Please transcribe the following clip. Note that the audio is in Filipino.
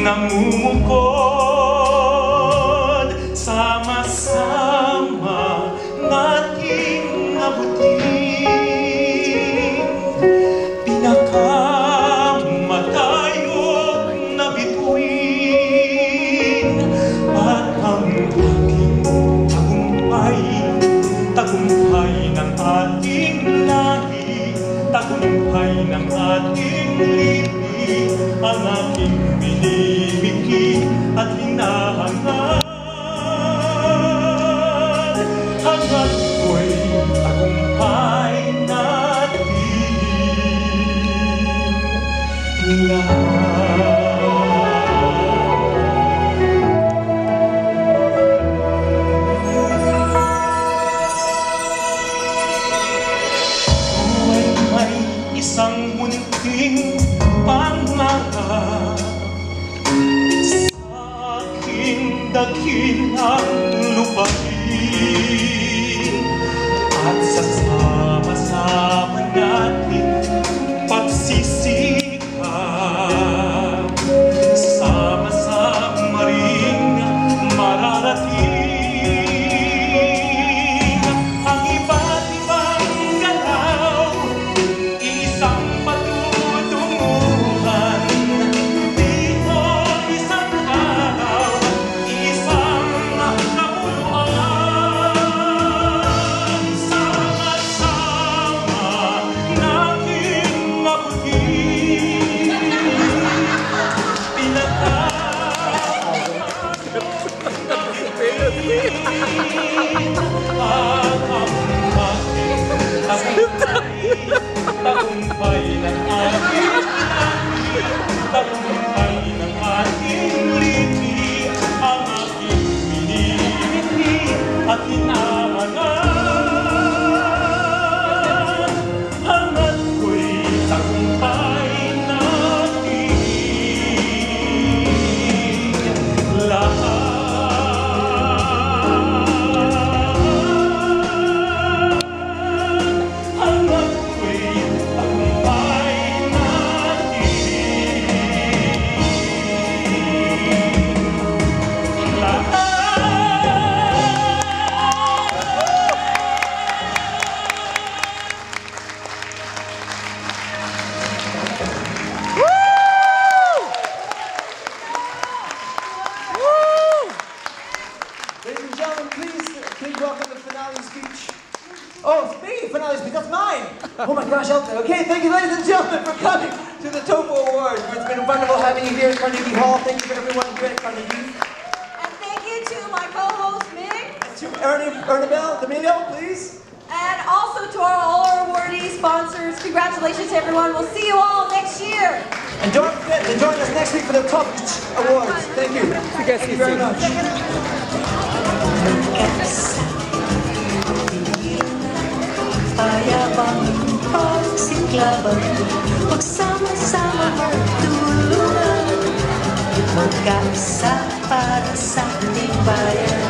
namumukod, sama-sama nating abutin. Pinakamatayog na bituin at ang aking tagumpay, tagumpay ng ating lahi, tagumpay ng ating lipi, ang aking binibigay at hinahangad. Hangad ko'y tagumpay natin lahat. Buhay may isang munting pangarap sa aking dakilang lupain, at sasama-sama natin pagsisikap, sama-sama ring mararating ang iba't ibang galaw, isang patutunguhan. Dito isang araw, isang kapuluan, sama-sama nating abutin. Tagumpay ng ating lahi, tagumpay ng ating lipi, ang aking binibigay at hinahangad. Hangad ko'y tagumpay natin lahat. Ladies and gentlemen, please welcome the finale speech. Oh, speaking of finale speech, that's mine! Oh my gosh, okay, thank you ladies and gentlemen for coming to the TOFO Awards. It's been wonderful having you here at Carnegie Hall. Thank you for everyone here at Carnegie. And thank you to my co-host, Mick. And to Ernabelle D'Amelio, please. And also to all our awardees, sponsors. Congratulations to everyone. We'll see you all next year. And don't forget to join us next week for the Top Awards. Thank you. Thank you very much. Payabang pagsiklaban, pagsama-sama magtulungan, magkaisa para sa ating bayan.